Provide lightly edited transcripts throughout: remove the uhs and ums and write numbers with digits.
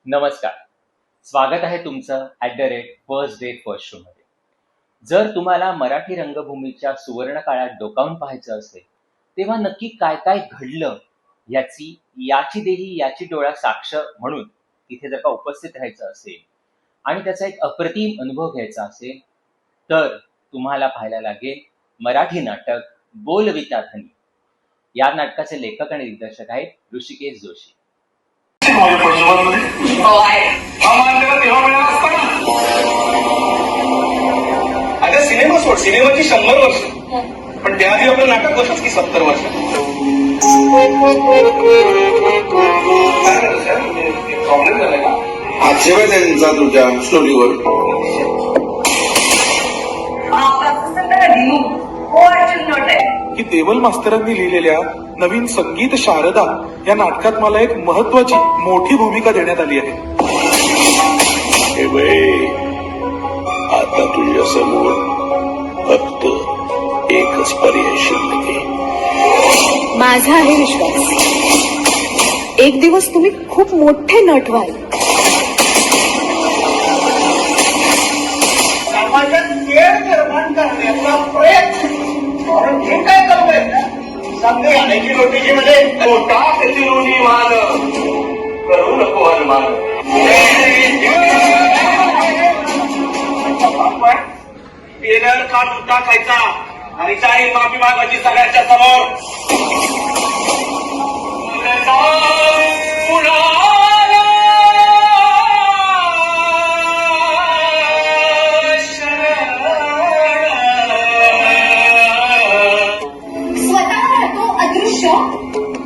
नमस्कार. स्वागत आहे तुमचं फर्स्ट डे फर्स्ट शो मध्ये. जर तुम्हाला मराठी रंगभूमीच्या सुवर्ण काळात डोकावून पाहायचं असेल, तेव्हा नक्की काय काय घडलं याची डोळा साक्ष म्हणून तिथे जर का उपस्थित राहायचं असेल आणि त्याचा एक अप्रतिम अनुभव घ्यायचा असेल, तर तुम्हाला पाहायला लागेल मराठी नाटक बोलविता धनी. या नाटकाचे लेखक आणि दिग्दर्शक आहेत ऋषिकेश जोशी. अगं सिनेमा सोड, सिनेमाची 100 वर्ष, पण त्याआधी आपलं नाटक होतच की 70 वर्ष. प्रॉब्लेम झालाय का? आक्षेप आहे त्यांचा तुझ्या स्टोरीवर. की देवल मास्तरांनी लिहिलेल्या नवीन संगीत शारदा या नाटकात मला एक महत्वाची मोठी भूमिका देण्यात आली आहे. हे बाई, आता तुझ्या समोर फक्त एकच पर्याय शिल्लक आहे. माझा आहे विश्वास, एक दिवस तुम्ही खूप मोठे नट व्हाल. समाजात तेढ निर्माण करण्याचा प्रयत्न म्हणून हे काय करतोय? समजे आणायची रोटीची म्हणजे मोठा लोणी मान करू नको हनुमान. टेलर का तुटा खायचा आणि जाहीर माफी मागायची सगळ्यांच्या समोर.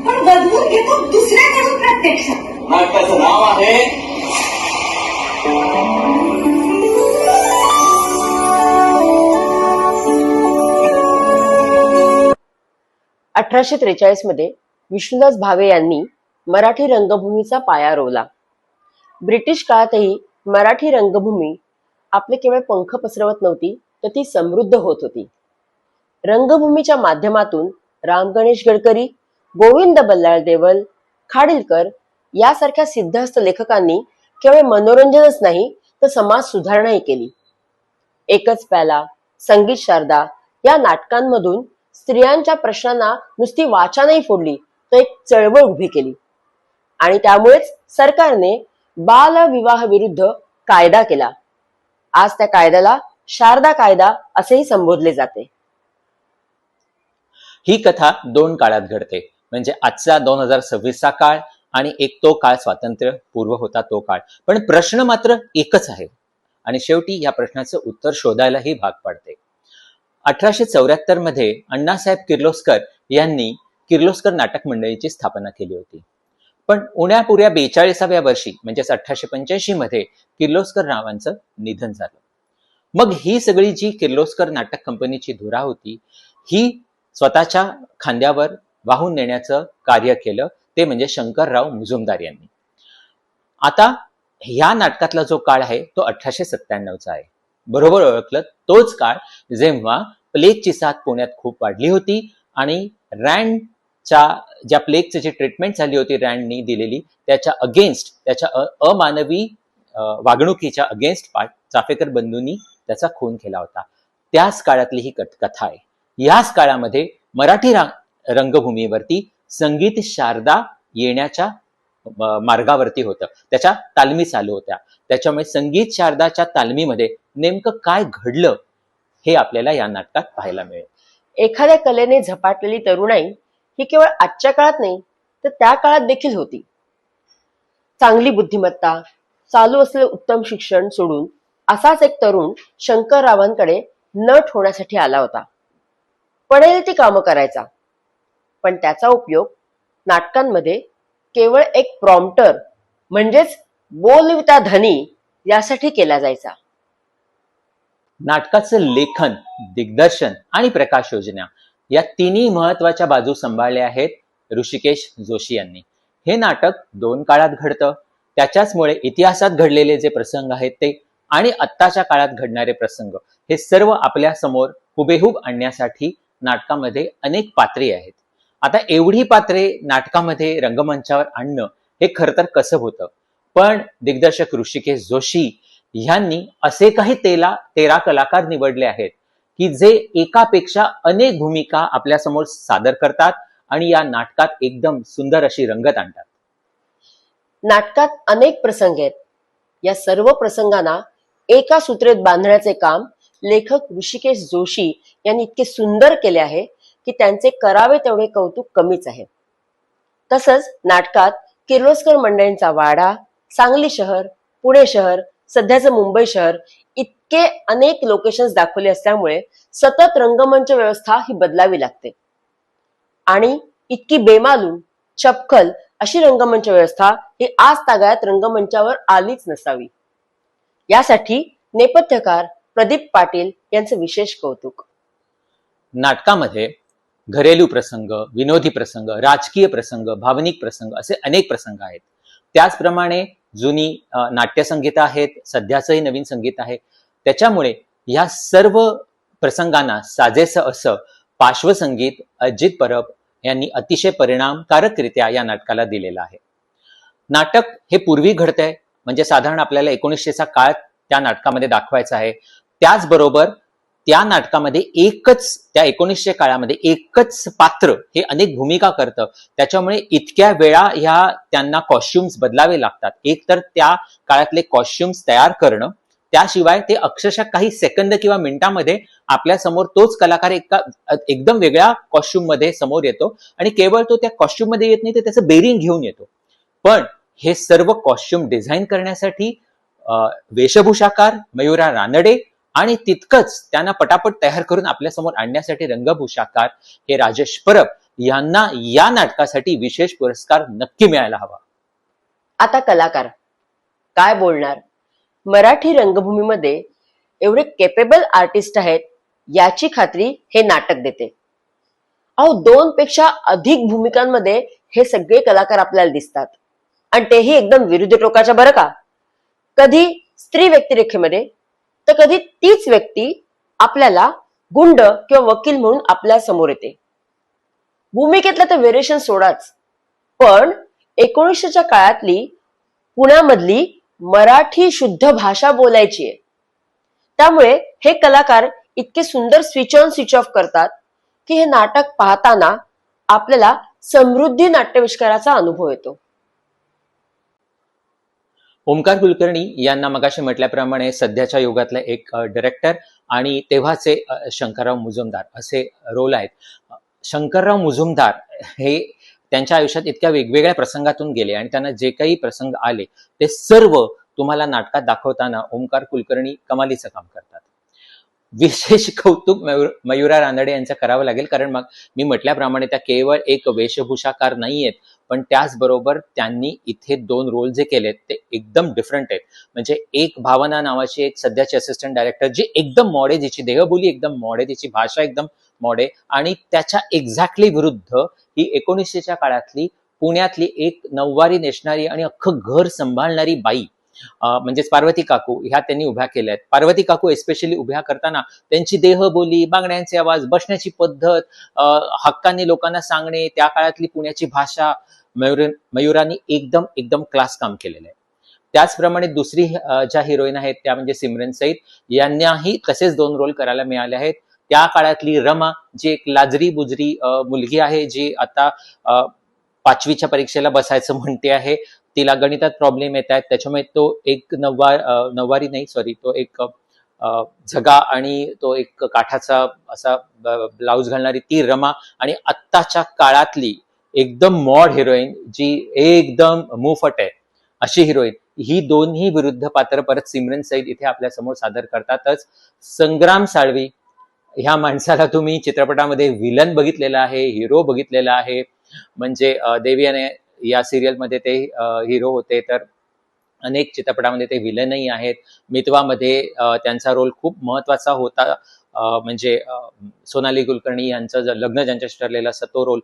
पण बदलून घेतो दुसऱ्याकडून प्रत्यक्ष. नाटकाचं नाव आहे 1843 मध्ये विष्णुदास भावे यांनी मराठी रंगभूमीचा पाया रोवला. ब्रिटिश काळातही मराठी रंगभूमी आपले केवळ पंख पसरवत नव्हती, तर ती समृद्ध होत होती. रंगभूमीच्या माध्यमातून राम गणेश गडकरी, गोविंद बल्लाळ देवल, खाडिलकर यासारख्या सिद्धहस्त लेखकांनी केवळ मनोरंजनच नाही तर समाज सुधारणाही केली. एकच प्याला, संगीत शारदा या नाटकांमधून स्त्रियांच्या प्रश्नांना नुसती वाचा फोडली, तर एक चळवळ उभी केली. आणि त्यामुळेच सरकारने बालविवाह विरुद्ध कायदा केला. आज त्या कायद्याला शारदा कायदा असेही संबोधले जाते. ही कथा दोन काळात घडते, म्हणजे आजचा 2026चा काळ आणि एक तो काळ स्वातंत्र्य पूर्व होता तो काळ. पण प्रश्न मात्र एकच आहे आणि शेवटी या प्रश्नाचं उत्तर शोधायलाही भाग पडते. 1874 मध्ये अण्णासाहेब किर्लोस्कर यांनी किर्लोस्कर नाटक मंडळीची स्थापना केली होती. पण उण्यापुऱ्या 42व्या वर्षी म्हणजेच 1885 मध्ये किर्लोस्कर रावांचं निधन झालं. मग ही सगळी जी किर्लोस्कर नाटक कंपनीची धुरा होती, ही स्वतःच्या खांद्यावर वाहून नेण्याचं कार्य केलं, ते म्हणजे शंकरराव मुजुमदार यांनी. आता ह्या नाटकातला जो काळ आहे तो 1897चा आहे. बरोबर ओळखलं, तोच काळ जेव्हा प्लेगची साथ पुण्यात खूप वाढली होती आणि रँडच्या ज्या प्लेगची जी ट्रीटमेंट झाली होती रँडनी दिलेली, त्याच्या अगेन्स्ट, त्याच्या अमानवी वागणुकीच्या अगेन्स्ट चाफेकर बंधूंनी त्याचा खून केला होता. त्याच काळातली ही कथा आहे. याच काळामध्ये मराठी रंगभूमीवरती संगीत शारदा येण्याच्या मार्गावरती होतं, त्याच्या तालमी चालू होत्या. त्याच्यामुळे संगीत शारदाच्या तालमीमध्ये नेमकं काय घडलं हे आपल्याला या नाटकात पाहायला मिळेल. एखाद्या कलेने झपाटलेली तरुणाई ही केवळ आजच्या काळात नाही तर त्या काळात देखील होती. चांगली बुद्धिमत्ता, चालू असलेले उत्तम शिक्षण सोडून असाच एक तरुण शंकररावांकडे नट होण्यासाठी आला होता. पडेल ती कामं करायचा, पण त्याचा उपयोग नाटकांमध्ये केवळ एक प्रॉम्प्टर म्हणजेच बोलविता धनी यासाठी केला जायचा. नाटकाचं लेखन, दिग्दर्शन आणि प्रकाश योजना या तिन्ही महत्वाच्या बाजू सांभाळल्या आहेत ऋषिकेश जोशी यांनी. हे नाटक दोन काळात घडतं, त्याच्याचमुळे इतिहासात घडलेले जे प्रसंग आहेत ते आणि आत्ताच्या काळात घडणारे प्रसंग हे सर्व आपल्या समोर हुबेहूब आणण्यासाठी नाटकामध्ये अनेक पात्रे आहेत. आता एवढी पात्रे नाटकामध्ये रंगमंचावर आणणं हे खरं तर कसं होतं, पण दिग्दर्शक ऋषिकेश जोशी ह्यांनी असे काही 13 कलाकार निवडले आहेत की जे एकापेक्षा अनेक भूमिका आपल्यासमोर सादर करतात आणि या नाटकात एकदम सुंदर अशी रंगत आणतात. नाटकात अनेक प्रसंग आहेत. या सर्व प्रसंगांना एका सूत्रेत बांधण्याचे काम लेखक ऋषिकेश जोशी यांनी इतके सुंदर केले आहे की त्यांचे करावे तेवढे कौतुक कमीच आहे. तसंच नाटकात किर्लोस्कर मंडळींचा वाडा, सांगली शहर, पुणे शहर, सध्याचं मुंबई शहर इतके अनेक लोकेशन्स दाखवले असल्यामुळे सतत रंगमंच व्यवस्था ही बदलावी लागते आणि इतकी बेमालूम चपखल अशी रंगमंच व्यवस्था ही आज तागायत रंगमंचावर आलीच नसावी. यासाठी नेपथ्यकार प्रदीप पाटील यांचं विशेष कौतुक. नाटकामध्ये घरेलू प्रसंग, विनोदी प्रसंग, राजकीय प्रसंग, भावनिक प्रसंग असे अनेक प्रसंग आहेत. त्याचप्रमाणे जुनी नाट्यसंगीतं आहेत, सध्याचंही नवीन संगीत आहे. त्याच्यामुळे या सर्व प्रसंगांना साजेसं असं पार्श्वसंगीत अजित परब यांनी अतिशय परिणामकारकरित्या या नाटकाला दिलेलं आहे. नाटक हे पूर्वी घडतंय, म्हणजे साधारण आपल्याला 1900चा काळ त्या नाटकामध्ये दाखवायचा आहे. त्याचबरोबर त्या नाटकामध्ये त्या 1900 काळामध्ये एकच पात्र हे अनेक भूमिका करतं. त्याच्यामुळे इतक्या वेळा त्यांना कॉस्ट्युम्स बदलावे लागतात. एक तर त्या काळातले कॉस्ट्युम्स तयार करणं, त्याशिवाय ते अक्षरशः काही सेकंद किंवा मिनिटांमध्ये आपल्या समोर तोच कलाकार एकदम वेगळ्या कॉस्ट्युम मध्ये समोर येतो आणि केवळ तो त्या कॉस्ट्युम मध्ये येत नाही, तर त्याचं बेरिंग घेऊन येतो. पण हे सर्व कॉस्ट्युम डिझाईन करण्यासाठी वेशभूषाकार मयुरा रानडे आणि तितकंच त्यांना पटापट तयार करून आपल्यासमोर आणण्यासाठी रंगभूषाकार हे राजेश परब यांना या नाटकासाठी विशेष पुरस्कार नक्की मिळायला हवा. आता कलाकार काय बोलणार. मराठी रंगभूमीमध्ये एवढे केपेबल आर्टिस्ट आहेत याची खात्री हे नाटक देते. 2 पेक्षा अधिक भूमिकांमध्ये हे सगळे कलाकार आपल्याला दिसतात आणि तेही एकदम विरुद्ध टोकाच्या बरं का. कधी स्त्री व्यक्तिरेखेमध्ये तर कधी तीच व्यक्ती आपल्याला गुंड किंवा वकील म्हणून आपल्या समोर येते. भूमिकेतलं तर व्हेरिएशन सोडाच, पण 1900च्या काळातली पुण्यामधली मराठी शुद्ध भाषा बोलायची आहे. त्यामुळे हे कलाकार इतके सुंदर स्विच ऑन स्विच ऑफ करतात की हे नाटक पाहताना आपल्याला समृद्धी नाट्यविष्काराचा अनुभव येतो. ओमकार कुलकर्णी यांना मगाशी म्हटल्याप्रमाणे सध्याच्या युगातला एक डायरेक्टर आणि तेव्हाचे शंकरराव मुजुमदार असे रोल आहेत. शंकरराव मुजुमदार हे त्यांच्या आयुष्यात इतक्या वेगवेगळ्या प्रसंगातून गेले आणि त्यांना जे काही प्रसंग आले ते सर्व तुम्हाला नाटकात दाखवताना ओमकार कुलकर्णी कमालीचं काम करतात. विशेष कौतुक मयुरा रानडे यांचं करावं लागेल, कारण मग मी म्हटल्याप्रमाणे त्या केवळ एक वेशभूषाकार नाहीयेत, पण त्याचबरोबर त्यांनी इथे 2 रोल जे केलेत ते एकदम डिफरंट आहेत. म्हणजे एक भावना नावाची एक सध्याची असिस्टंट डायरेक्टर जी एकदम मॉडे, जिची देहबोली एकदम मॉडे, तिची भाषा एकदम मॉडे, आणि त्याच्या एक्झॅक्टली विरुद्ध ही 1900च्या काळातली पुण्यातली एक नऊवारी नेसणारी आणि अख्खं घर सांभाळणारी बाई म्हणजेच पार्वती काकू ह्या त्यांनी उभ्या केल्या आहेत. पार्वती काकू एस्पेशली उभ्या करताना त्यांची देहबोली, बांगड्यांचे आवाज, बसण्याची पद्धत, हक्काने लोकांना सांगणे, त्या काळातली पुण्याची भाषा मयुरांनी एकदम क्लास काम केलेलं आहे. त्याचप्रमाणे दुसरी ज्या हिरोईन आहेत त्या म्हणजे सिमरन सईद, यांनाही तसेच 2 रोल करायला मिळाले आहेत. त्या काळातली रमा जी एक लाजरी बुजरी मुलगी आहे, जी आता 5वीच्या परीक्षेला बसायचं म्हणते आहे, तिला गणितात प्रॉब्लेम येत आहेत, त्याच्यामुळे तो एक नऊवारी नाही सॉरी तो एक झगा आणि तो एक काठाचा असा ब्लाउज घालणारी ती रमा, आणि आत्ताच्या काळातली एकदम मॉड हिरोईन जी एकदम मुफट आहे अशी हिरोईन, ही दोन्ही विरुद्ध पात्र परत सिमरन सईद इथे आपल्या समोर सादर करतातच. संग्राम साळवी ह्या माणसाला तुम्ही चित्रपटामध्ये विलन बघितलेला आहे, हिरो बघितलेला आहे. म्हणजे देवियाने या सिरियलमध्ये ते हिरो होते, तर अनेक चित्रपटामध्ये ते विलनही आहेत. मितवामध्ये त्यांचा रोल खूप महत्वाचा होता. म्हणजे सोनाली कुलकर्णी यांचं लग्न ज्यांच्याशी ठरलेलं असतं तो रोल.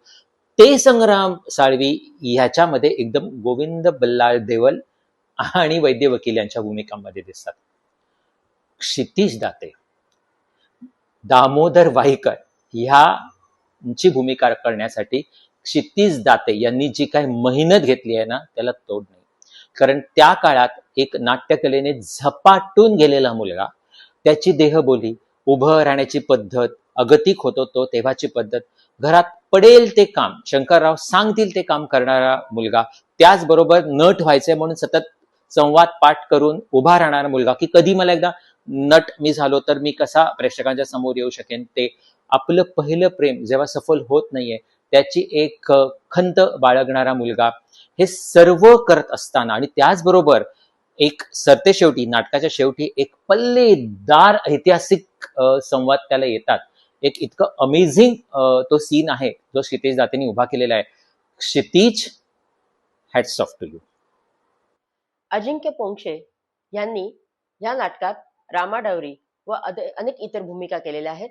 ते संग्राम साळवी ह्याच्यामध्ये एकदम गोविंद बल्लाळ देवल आणि वैद्य वकील यांच्या भूमिकांमध्ये दिसतात. क्षितिज दाते, दामोदर वाईकर ह्यांची भूमिका करण्यासाठी क्षितिज दाते यांनी जी काही मेहनत घेतली आहे ना, त्याला तोड नाही. कारण त्या काळात एक नाट्यकलेने झपाटून गेलेला मुलगा, त्याची देहबोली, उभं राहण्याची पद्धत, अगतिक होतो तो तेव्हाची पद्धत, घरात पडेल ते काम, शंकरराव सांगतील ते काम करणारा मुलगा, त्याचबरोबर नट व्हायचंय म्हणून सतत संवाद पाठ करून उभा राहणारा मुलगा, की कधी मला एकदा नट मी झालो तर मी कसा प्रेक्षकांच्या समोर येऊ शकेन, ते आपलं पहिलं प्रेम जेव्हा सफल होत नाहीये त्याची एक खंत बाळगणारा मुलगा, हे सर्व करत असताना आणि त्याचबरोबर एक सरतेशेवटी नाटकाच्या शेवटी एक पल्लेदार ऐतिहासिक संवाद त्याला येतात. एक इतकं अमेझिंग तो सीन आहे जो क्षितिज दातेंनी उभा केलेला आहे. क्षितिज, हॅट्स ऑफ टू यू. अजिंक्य पोंक्षे यांनी या नाटकात रामा डावरी व अनेक इतर भूमिका केलेल्या आहेत.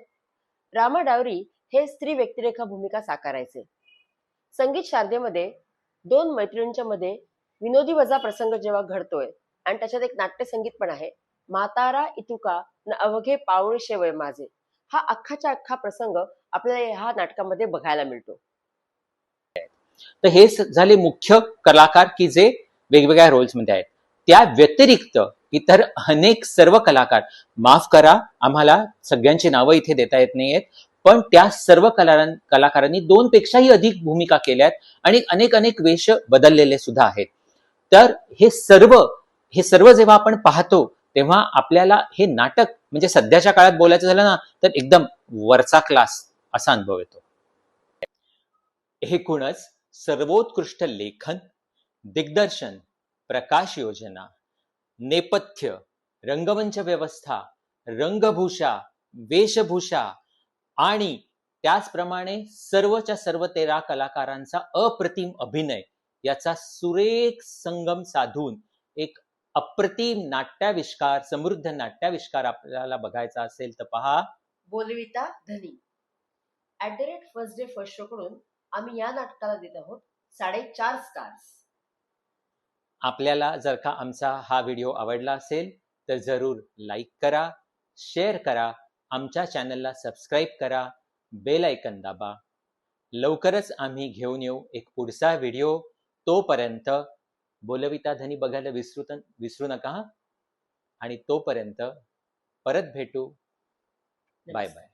रामा डावरी हे स्त्री व्यक्तिरेखा भूमिका साकारायचे. संगीत शारदेमध्ये दोन मैत्रिणींच्या मध्ये विनोदी वजा प्रसंग जेव्हा घडतोय आणि त्याच्यात एक नाट्यसंगीत पण आहे, म्हातारा इतुका न अवघे पाऊणशे वय माझे, हा अख्खाच्या अख्खा प्रसंग आपल्याला ह्या नाटकामध्ये बघायला मिळतो. तर हे झाले मुख्य कलाकार की जे वेगवेगळ्या रोल्समध्ये आहेत. त्या व्यतिरिक्त इतर अनेक सर्व कलाकार, माफ करा आम्हाला सगळ्यांची नावं इथे देता येत नाहीयेत, पण त्या सर्व कलाकारांनी 2 पेक्षाही अधिक भूमिका केल्यात आणि अनेक अनेक वेश बदललेले सुद्धा आहेत. तर हे सर्व जेव्हा आपण पाहतो तेव्हा आपल्याला हे नाटक म्हणजे सध्याच्या काळात बोलायचं झालं ना तर एकदम वरचा क्लास असा अनुभव येतो. एकूणच सर्वोत्कृष्ट लेखन, दिग्दर्शन, प्रकाश योजना, नेपथ्य, रंगमंच व्यवस्था, रंगभूषा, वेशभूषा आणि त्याचप्रमाणे सर्वच्या सर्व 13 कलाकारांचा अप्रतिम अभिनय याचा सुरेख संगम साधून एक अप्रतिम नाट्याविष्कार, समृद्ध नाट्याविष्कार आपल्याला बघायचा असेल तर पहा बोलविता धनी. @फर्स्ट डे फर्स्ट शो कडून आम्ही या नाटकाला देत आहोत 4.5 स्टार्स. आपल्याला जर का आमचा हा व्हिडिओ आवडला असेल तर जरूर लाईक करा, शेअर करा, आमच्या चॅनलला सबस्क्राईब करा, बेल आयकन दाबा. लवकरच आम्ही घेऊन येऊ एक पुढचा व्हिडिओ. तोपर्यंत बोलविता धनी बघायला विसरू नका. आणि तोपर्यंत परत भेटू. Bye bye.